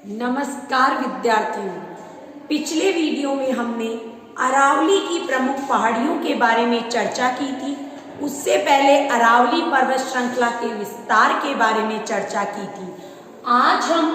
नमस्कार विद्यार्थियों, पिछले वीडियो में हमने अरावली की प्रमुख पहाड़ियों के बारे में चर्चा की थी। उससे पहले अरावली पर्वत श्रृंखला के विस्तार के बारे में चर्चा की थी। आज हम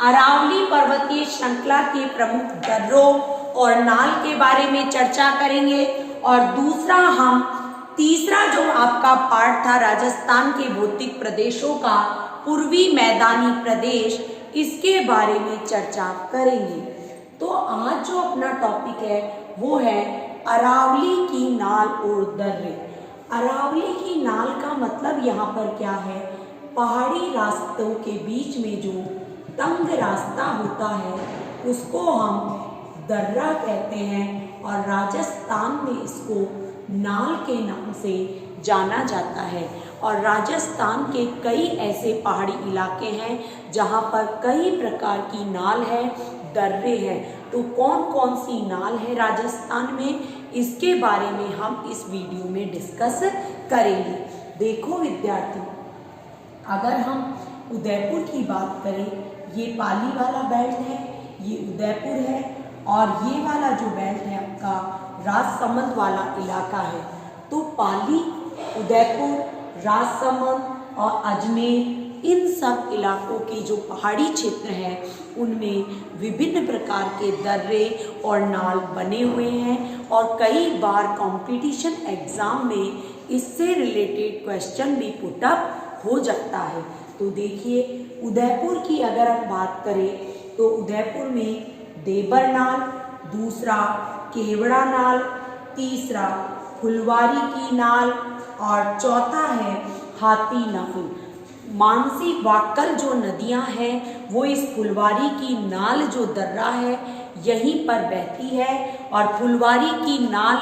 अरावली पर्वतीय श्रृंखला के प्रमुख दर्रों और नाल के बारे में चर्चा करेंगे और तीसरा जो आपका पार्ट था राजस्थान के भौतिक प्रदेशों का पूर्वी मैदानी प्रदेश, इसके बारे में चर्चा करेंगे। तो आज जो अपना टॉपिक है वो है अरावली की नाल और दर्रे। अरावली की नाल का मतलब यहाँ पर क्या है? पहाड़ी रास्तों के बीच में जो तंग रास्ता होता है उसको हम दर्रा कहते हैं और राजस्थान में इसको नाल के नाम से जाना जाता है। और राजस्थान के कई ऐसे पहाड़ी इलाके हैं जहाँ पर कई प्रकार की नाल है, दर्रे हैं। तो कौन कौन सी नाल है राजस्थान में, इसके बारे में हम इस वीडियो में डिस्कस करेंगे। देखो विद्यार्थियों, अगर हम उदयपुर की बात करें, ये पाली वाला बेल्ट है, ये उदयपुर है और ये वाला जो बेल्ट है आपका राजसमंद वाला इलाका है। तो पाली, उदयपुर, राजसमंद और अजमेर, इन सब इलाकों के जो पहाड़ी क्षेत्र हैं उनमें विभिन्न प्रकार के दर्रे और नाल बने हुए हैं और कई बार कंपटीशन एग्जाम में इससे रिलेटेड क्वेश्चन भी पुटअप हो जाता है। तो देखिए, उदयपुर की अगर हम बात करें तो उदयपुर में देबर नाल, दूसरा केवड़ा नाल, तीसरा फुलवारी की नाल और चौथा है हाथी नाल। मानसी वाक्कल जो नदियां हैं वो इस फुलवारी की नाल जो दर्रा है यहीं पर बहती है और फुलवारी की नाल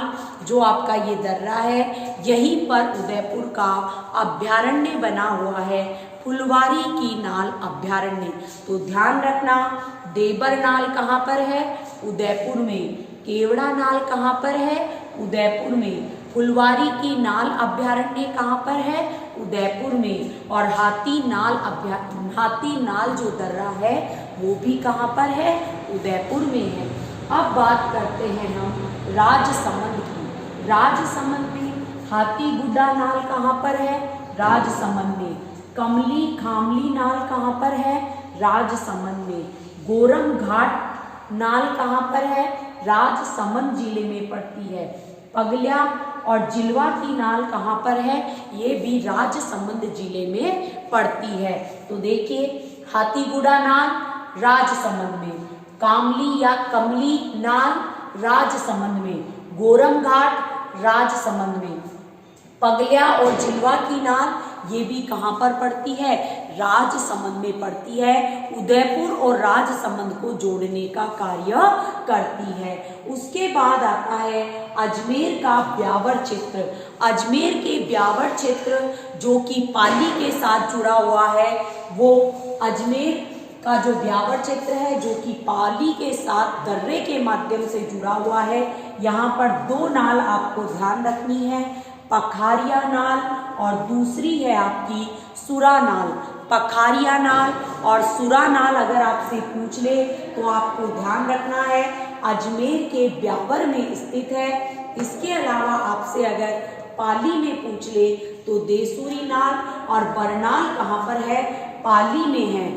जो आपका ये दर्रा है यहीं पर उदयपुर का अभ्यारण्य बना हुआ है, फुलवारी की नाल अभ्यारण्य। तो ध्यान रखना, देबर नाल कहाँ पर है? उदयपुर में। केवड़ा नाल कहाँ पर है? उदयपुर में। फुलवारी की नाल अभ्यारण्य कहाँ पर है? उदयपुर में। और हाथी नाल जो दर्रा है वो भी कहाँ पर है? उदयपुर में है। अब बात करते हैं हम राजसमंद की। राजसमंद में हाथीगुड्डा नाल कहाँ पर है? राजसमंद में। कमली खामली नाल कहाँ पर है? राजसमंद में। गोरम घाट नाल कहाँ पर है? राजसमंद जिले में पड़ती है। पगल्या और जिलवा की नाल कहाँ पर है? ये भी राजसमंद जिले में पड़ती है। तो देखिए, हाथीगुड़ा नाल राजसमंद में, कामली या कमली नाल राजसमंद में, गोरम घाट राजसमंद में, पगल्या और जिलवा की नाल ये भी कहाँ पर पड़ती है? राजसमंद में पड़ती है। उदयपुर और राजसमंद को जोड़ने का कार्य करती है। उसके बाद आता है अजमेर का ब्यावर क्षेत्र। अजमेर के ब्यावर क्षेत्र जो कि पाली के साथ जुड़ा हुआ है, वो अजमेर का जो ब्यावर क्षेत्र है जो कि पाली के साथ दर्रे के माध्यम से जुड़ा हुआ है। यहाँ पर दो नाल आपको ध्यान रखनी है, पखारिया नाल और दूसरी है आपकी सुरा नाल। पखारिया नाल और सुरा नाल अगर आपसे पूछ ले तो आपको ध्यान रखना है अजमेर के ब्यावर में स्थित है। इसके अलावा आपसे अगर पाली में पूछ ले तो देसूरी नाल और बरनाल कहाँ पर है? पाली में है।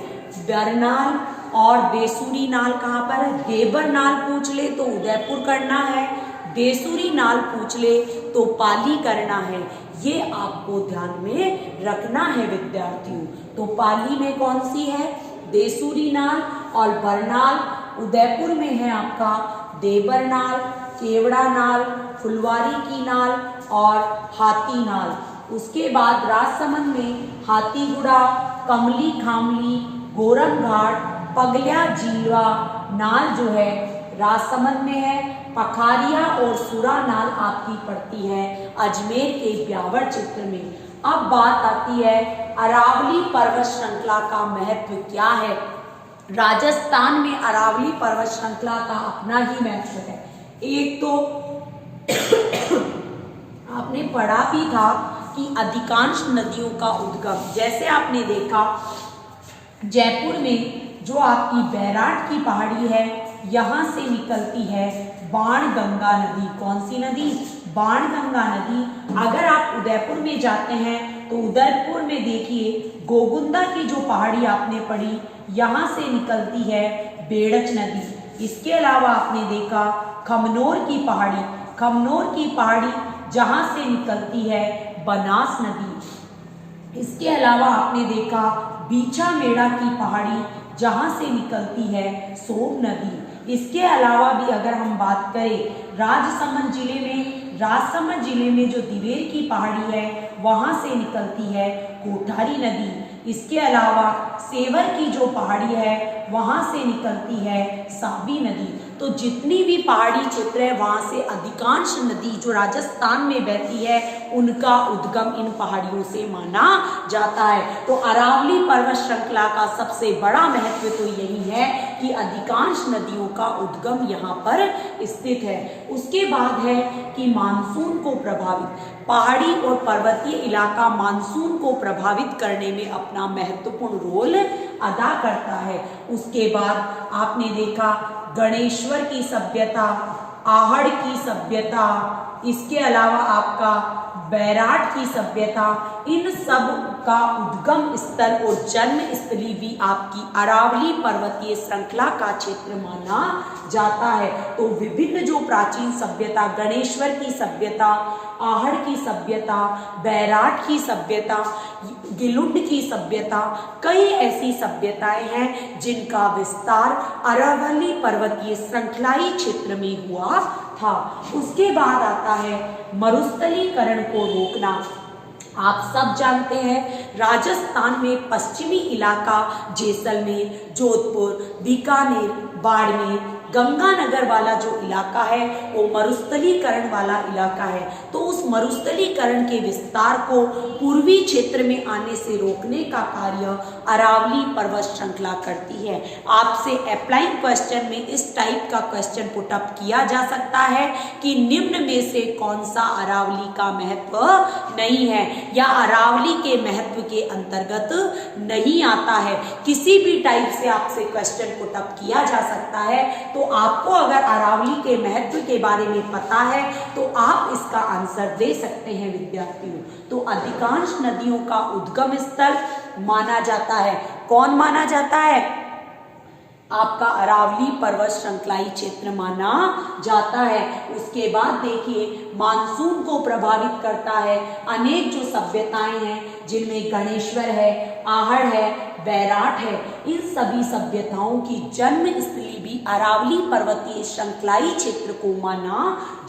बरनाल और देसूरी नाल कहाँ पर है? देबर नाल पूछ ले तो उदयपुर करना है, देसूरी नाल पूछ ले तो पाली करना है। ये आपको ध्यान में रखना है विद्यार्थियों। तो पाली में कौन सी है? देसूरी नाल और बरनाल। उदयपुर में है आपका देबर नाल, केवड़ा नाल, फुलवारी की नाल और हाथी नाल। उसके बाद राजसमंद में हाथीगुड़ा, कमली खामली, गोरम घाट, पगल्या जिलवा नाल जो है राजसमंद में है। पखारिया और सुरा नाल आपकी पड़ती है अजमेर के ब्यावर क्षेत्र में। अब बात आती है अरावली पर्वत श्रृंखला का महत्व क्या है। राजस्थान में अरावली पर्वत श्रृंखला का अपना ही महत्व है। एक तो आपने पढ़ा भी था कि अधिकांश नदियों का उद्गम, जैसे आपने देखा जयपुर में जो आपकी बैराट की पहाड़ी है, यहाँ से निकलती है बाणगंगा नदी। कौन सी नदी? बाणगंगा नदी। अगर आप उदयपुर में जाते हैं तो उदयपुर में देखिए गोगुंदा की जो पहाड़ी आपने पढ़ी, यहाँ से निकलती है बेड़च नदी। इसके अलावा आपने देखा खमनोर की पहाड़ी, खमनोर की पहाड़ी जहाँ से निकलती है बनास नदी। इसके अलावा आपने देखा बीछा मेड़ा की पहाड़ी जहाँ से निकलती है सोम नदी। इसके अलावा भी अगर हम बात करें राजसमंद जिले में जो दिवेर की पहाड़ी है वहाँ से निकलती है कोठारी नदी। इसके अलावा सेवर की जो पहाड़ी है वहाँ से निकलती है सावी नदी। तो जितनी भी पहाड़ी क्षेत्र है वहाँ से अधिकांश नदी जो राजस्थान में बहती है उनका उद्गम इन पहाड़ियों से माना जाता है। तो अरावली पर्वत श्रृंखला का सबसे बड़ा महत्व तो यही है कि अधिकांश नदियों का उद्गम यहाँ पर स्थित है। उसके बाद है कि मानसून को प्रभावित, पहाड़ी और पर्वतीय इलाका मानसून को प्रभावित करने में अपना महत्वपूर्ण रोल अदा करता है। उसके बाद आपने देखा गणेश्वर की सभ्यता, आहड़ की सभ्यता, इसके अलावा आपका बैराट की सभ्यता, इन सब का उद्गम स्थल और जन्म स्थली भी आपकी अरावली पर्वतीय श्रृंखला का क्षेत्र माना जाता है। तो विभिन्न जो प्राचीन सभ्यता, गणेश्वर की सभ्यता, आहड़ की सभ्यता, बैराट की सभ्यता, गिलुंड की सभ्यता, कई ऐसी सभ्यताएं हैं जिनका विस्तार अरावली पर्वतीय श्रृंखलाई क्षेत्र में हुआ था। उसके बाद आता है मरुस्थलीकरण को रोकना। आप सब जानते हैं राजस्थान में पश्चिमी इलाका जैसलमेर, जोधपुर, बीकानेर, बाड़मेर, गंगानगर वाला जो इलाका है वो मरुस्थलीकरण वाला इलाका है। तो उस मरुस्थलीकरण के विस्तार को पूर्वी क्षेत्र में आने से रोकने का कार्य अरावली पर्वत श्रृंखला करती है। आपसे अप्लाइंग क्वेश्चन में इस टाइप का क्वेश्चन पुट अप किया जा सकता है कि निम्न में से कौन सा अरावली का महत्व नहीं है या अरावली के महत्व के अंतर्गत नहीं आता है। किसी भी टाइप से आपसे क्वेश्चन पुट अप किया जा सकता है। तो आपको अगर अरावली के महत्व के बारे में पता है तो आप इसका आंसर दे सकते हैं विद्यार्थियों। तो अधिकांश नदियों का उद्गम स्थल माना जाता है, कौन माना जाता है? आपका अरावली पर्वत श्रृंखलाई क्षेत्र माना जाता है। उसके बाद देखिए मानसून को प्रभावित करता है अनेक जो सभ्यताएं हैं जिनमें गणेश्वर है, आहड़ है, बैराट है, इन सभी सभ्यताओं की जन्म स्थली भी अरावली पर्वतीय श्रृंखलाई क्षेत्र को माना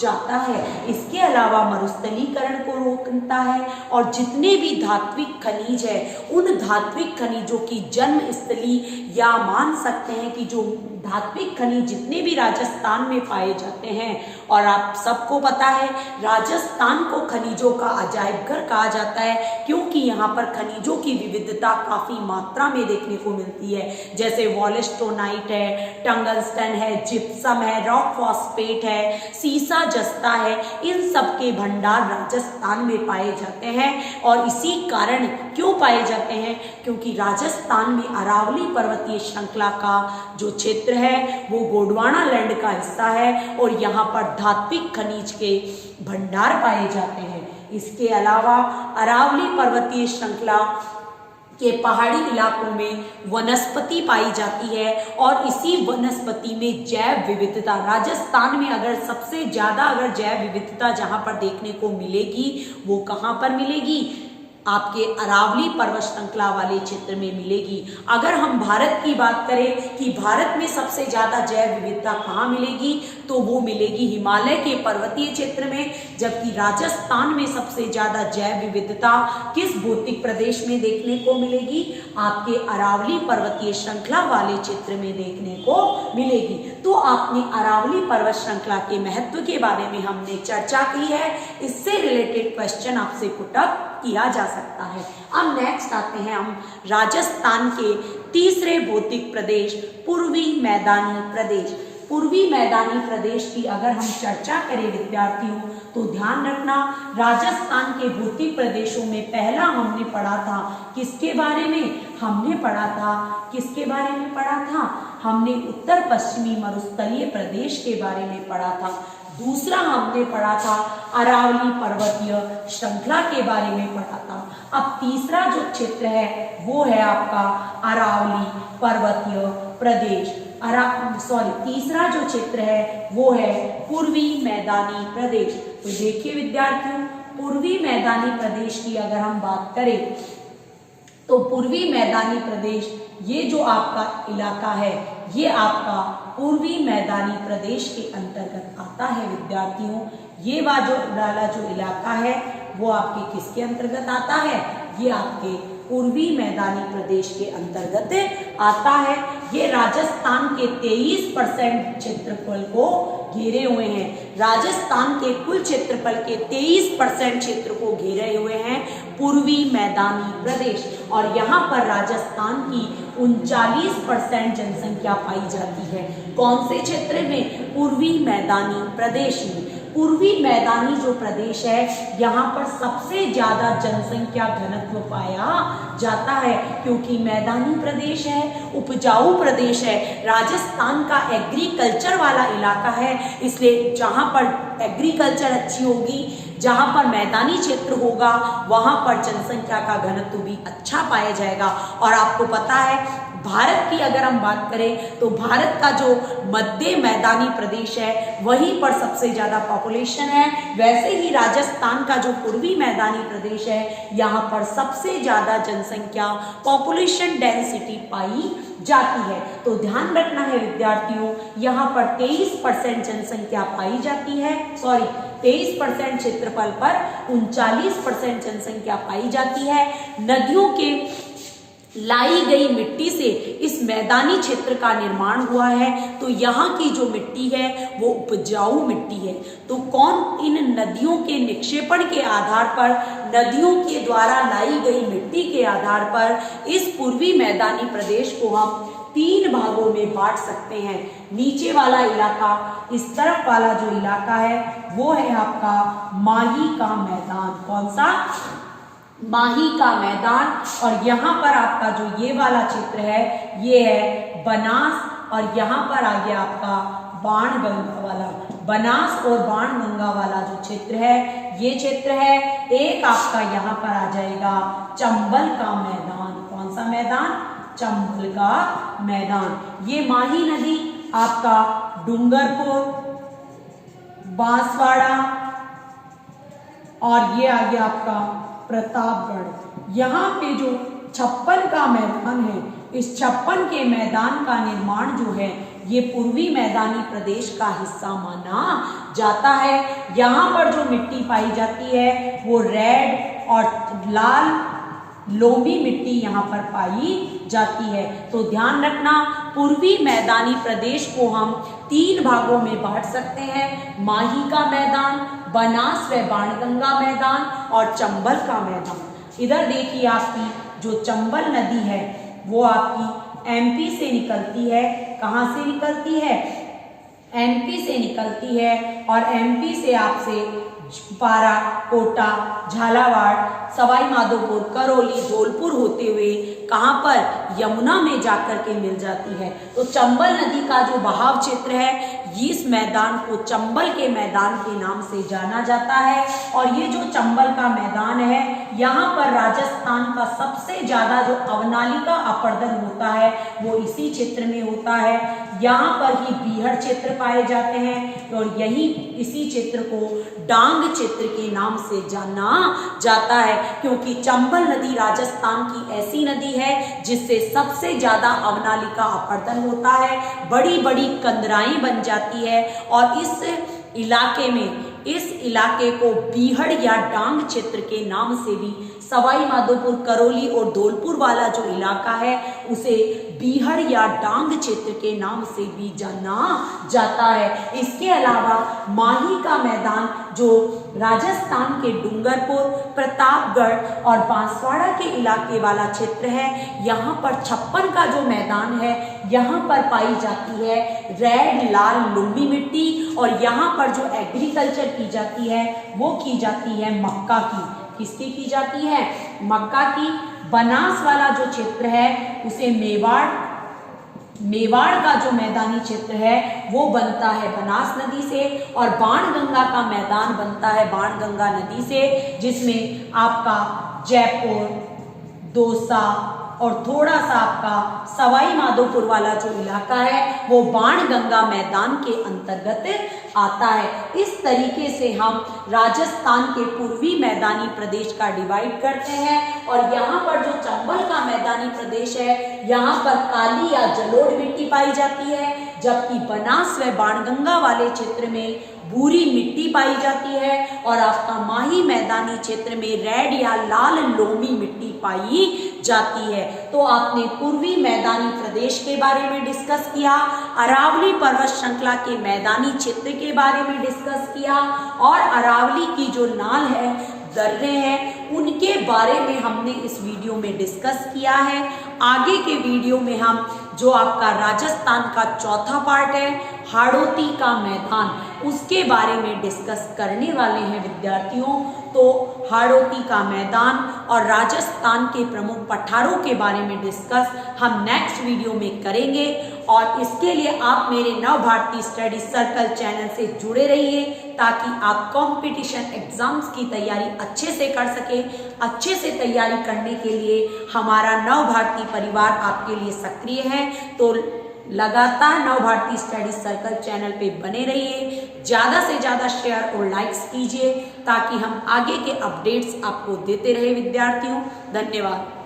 जाता है। इसके अलावा मरुस्थलीकरण को रोकता है और जितने भी धात्विक खनिज है उन धात्विक खनिजों की जन्म स्थली या मान सकते हैं कि जो धात्विक खनिज जितने भी राजस्थान में पाए जाते हैं, और आप सबको पता है राजस्थान को खनिजों का अजायब घर कहा जाता है क्योंकि यहाँ पर खनिजों की विविधता काफी मात्रा में देखने को मिलती है। जैसे वॉलस्टोनाइट है, टंगस्टन है, जिप्सम है, रॉक फॉस्फेट है, सीसा जस्ता है, इन सब के भंडार राजस्थान में पाए जाते हैं। और इसी कारण क्यों पाए जाते हैं? क्योंकि राजस्थान में अरावली पर्वतीय श्रृंखला का जो क्षेत्र है वो गोंडवाना लैंड का हिस्सा है और यहाँ पर धात्विक खनिज के भंडार पाए जाते हैं। इसके अलावा अरावली पर्वतीय श्रृंखला के पहाड़ी इलाकों में वनस्पति पाई जाती है और इसी वनस्पति में जैव विविधता, राजस्थान में अगर सबसे ज्यादा अगर जैव विविधता जहां पर देखने को मिलेगी वो कहां पर मिलेगी? आपके अरावली पर्वत श्रृंखला वाले क्षेत्र में मिलेगी। अगर हम भारत की बात करें कि भारत में सबसे ज्यादा जैव विविधता कहाँ मिलेगी तो वो मिलेगी हिमालय के पर्वतीय क्षेत्र में, जबकि राजस्थान में सबसे ज्यादा जैव विविधता किस भौतिक प्रदेश में देखने को मिलेगी? आपके अरावली पर्वतीय श्रृंखला वाले क्षेत्र में देखने को मिलेगी। तो आपने अरावली पर्वत श्रृंखला के महत्व के बारे में हमने चर्चा की है, इससे रिलेटेड क्वेश्चन आपसे पुट अप किया जा सकता है। अब नेक्स्ट आते हैं हम राजस्थान के तीसरे भौतिक प्रदेश पूर्वी मैदानी प्रदेश। पूर्वी मैदानी प्रदेश की अगर हम चर्चा करें विद्यार्थियों, तो ध्यान रखना राजस्थान के भौतिक प्रदेशों में पहला हमने पढ़ा था किसके बारे में, हमने पढ़ा था किसके बारे में पढ़ा था, हमने उत्तर पश्चिमी मरुस्थलीय प्रदेश के बारे में पढ़ा था। दूसरा हमने पढ़ा था अरावली पर्वतीय श्रृंखला के बारे में पढ़ा था। अब तीसरा जो क्षेत्र है वो है आपका अरावली पर्वतीय प्रदेश, तीसरा जो क्षेत्र है वो है पूर्वी मैदानी प्रदेश। तो देखिए विद्यार्थियों, पूर्वी मैदानी प्रदेश की अगर हम बात करें तो पूर्वी मैदानी प्रदेश ये जो आपका इलाका है ये आपका पूर्वी मैदानी प्रदेश के अंतर्गत आता है विद्यार्थियों। ये वाला जो इलाका है वो आपके किसके अंतर्गत आता है, ये आपके पूर्वी मैदानी प्रदेश के अंतर्गत आता है। ये राजस्थान के 23% क्षेत्रफल को घेरे हुए हैं। राजस्थान के कुल क्षेत्रफल के 23% क्षेत्र को घेरे हुए हैं पूर्वी मैदानी प्रदेश, और यहाँ पर राजस्थान की 39% जनसंख्या पाई जाती है। कौन से क्षेत्र में, पूर्वी मैदानी प्रदेश में। पूर्वी मैदानी जो प्रदेश है यहाँ पर सबसे ज्यादा जनसंख्या घनत्व पाया जाता है, क्योंकि मैदानी प्रदेश है, उपजाऊ प्रदेश है, राजस्थान का एग्रीकल्चर वाला इलाका है, इसलिए जहाँ पर एग्रीकल्चर अच्छी होगी, जहाँ पर मैदानी क्षेत्र होगा वहाँ पर जनसंख्या का घनत्व भी अच्छा पाया जाएगा। और आपको पता है भारत की अगर हम बात करें तो भारत का जो मध्य मैदानी प्रदेश है वहीं पर सबसे ज्यादा पॉपुलेशन है, वैसे ही राजस्थान का जो पूर्वी मैदानी प्रदेश है यहाँ पर सबसे ज्यादा जनसंख्या पॉपुलेशन डेंसिटी पाई जाती है। तो ध्यान रखना है विद्यार्थियों, यहाँ पर 23% जनसंख्या पाई जाती है, 23% क्षेत्रफल पर 39% जनसंख्या पाई जाती है। नदियों के लाई गई मिट्टी से इस मैदानी क्षेत्र का निर्माण हुआ है, तो यहाँ की जो मिट्टी है वो उपजाऊ मिट्टी है। तो कौन इन नदियों के निक्षेपण के आधार पर, नदियों के द्वारा लाई गई मिट्टी के आधार पर इस पूर्वी मैदानी प्रदेश को हम 3 भागों में बांट सकते हैं। नीचे वाला इलाका, इस तरफ वाला जो इलाका है वो है आपका माही का मैदान। कौन सा, माही का मैदान। और यहाँ पर आपका जो ये वाला क्षेत्र है ये है बनास, और यहाँ पर आ गया आपका बाणगंगा वाला। बनास और बाणगंगा वाला जो क्षेत्र है ये क्षेत्र है। एक आपका यहाँ पर आ जाएगा चंबल का मैदान। कौन सा मैदान, चंबल का मैदान। ये माही नदी आपका डूंगरपुर, बांसवाड़ा और ये आ गया आपका प्रतापगढ़। यहाँ पे जो 56 का मैदान है, इस 56 के मैदान का निर्माण जो है ये पूर्वी मैदानी प्रदेश का हिस्सा माना जाता है। यहाँ पर जो मिट्टी पाई जाती है वो रेड और लाल लोमी मिट्टी यहाँ पर पाई जाती है। तो ध्यान रखना, पूर्वी मैदानी प्रदेश को हम 3 भागों में बांट सकते हैं, माही का मैदान, बनास व बाणगंगा मैदान और चंबल का मैदान। इधर देखिए आपकी जो चंबल नदी है वो आपकी एमपी से निकलती है। कहाँ से निकलती है, एमपी से निकलती है, और एमपी से आपसे पारा, कोटा, झालावाड़, सवाई माधोपुर, करौली, धौलपुर होते हुए कहाँ पर, यमुना में जाकर के मिल जाती है। तो चंबल नदी का जो बहाव क्षेत्र है इस मैदान को चंबल के मैदान के नाम से जाना जाता है। और ये जो चंबल का मैदान है यहाँ पर राजस्थान का सबसे ज्यादा जो अवनालिका अपर्दन होता है वो इसी क्षेत्र में होता है। यहाँ पर ही बीहड़ क्षेत्र पाए जाते हैं और यही इसी क्षेत्र को डांग क्षेत्र के नाम से जाना जाता है, क्योंकि चंबल नदी राजस्थान की ऐसी नदी है जिससे सबसे ज्यादा अवनालिका अपर्दन होता है, बड़ी बड़ी कंदराएं बन जाती है। और इस इलाके को बीहड़ या डांग क्षेत्र के नाम से भी सवाई माधोपुर, करौली और धौलपुर वाला जो इलाका है उसे बीहड़ या डांग क्षेत्र के नाम से भी जाना जाता है। इसके अलावा माही का मैदान जो राजस्थान के डूंगरपुर, प्रतापगढ़ और बांसवाड़ा के इलाके वाला क्षेत्र है, यहाँ पर 56 का जो मैदान है यहाँ पर पाई जाती है रेड लाल लोमी मिट्टी। और यहाँ पर जो एग्रीकल्चर की जाती है वो की जाती है मक्का की। किसकी की जाती है? मक्का की। बनास वाला जो क्षेत्र है उसे मेवाड़ का जो मैदानी क्षेत्र है वो बनता है बनास नदी से। और बाणगंगा का मैदान बनता है बाणगंगा नदी से, जिसमें आपका जयपुर, दौसा और थोड़ा सा आपका सवाई माधोपुर वाला जो इलाका है वो बाणगंगा मैदान के अंतर्गत आता है। इस तरीके से हम राजस्थान के पूर्वी मैदानी प्रदेश का डिवाइड करते हैं। और यहाँ पर जो चंबल का मैदानी प्रदेश है यहाँ पर काली या जलोढ़ मिट्टी पाई जाती है, जबकि बनास व बाणगंगा वाले क्षेत्र में भूरी मिट्टी पाई जाती है। और आपका माही मैदानी क्षेत्र में रेड या लाल लोमी मिट्टी पाई जाती है। तो आपने पूर्वी मैदानी प्रदेश के बारे में डिस्कस किया, अरावली पर्वत श्रृंखला के मैदानी क्षेत्र के बारे में डिस्कस किया, और अरावली की जो नाल है, दर्रे हैं, उनके बारे में हमने इस वीडियो में डिस्कस किया है। आगे के वीडियो में हम जो आपका राजस्थान का चौथा पार्ट है हाड़ौती का मैदान, उसके बारे में डिस्कस करने वाले हैं विद्यार्थियों। तो हाड़ौती का मैदान और राजस्थान के प्रमुख पठारों के बारे में डिस्कस हम नेक्स्ट वीडियो में करेंगे। और इसके लिए आप मेरे नव भारती स्टडी सर्कल चैनल से जुड़े रहिए ताकि आप कंपटीशन एग्जाम्स की तैयारी अच्छे से कर सके। अच्छे से तैयारी करने के लिए हमारा नव भारती परिवार आपके लिए सक्रिय है। तो लगातार नव भारती स्टडी सर्कल चैनल पे बने रहिए, ज़्यादा से ज़्यादा शेयर और लाइक्स कीजिए ताकि हम आगे के अपडेट्स आपको देते रहे विद्यार्थियों। धन्यवाद।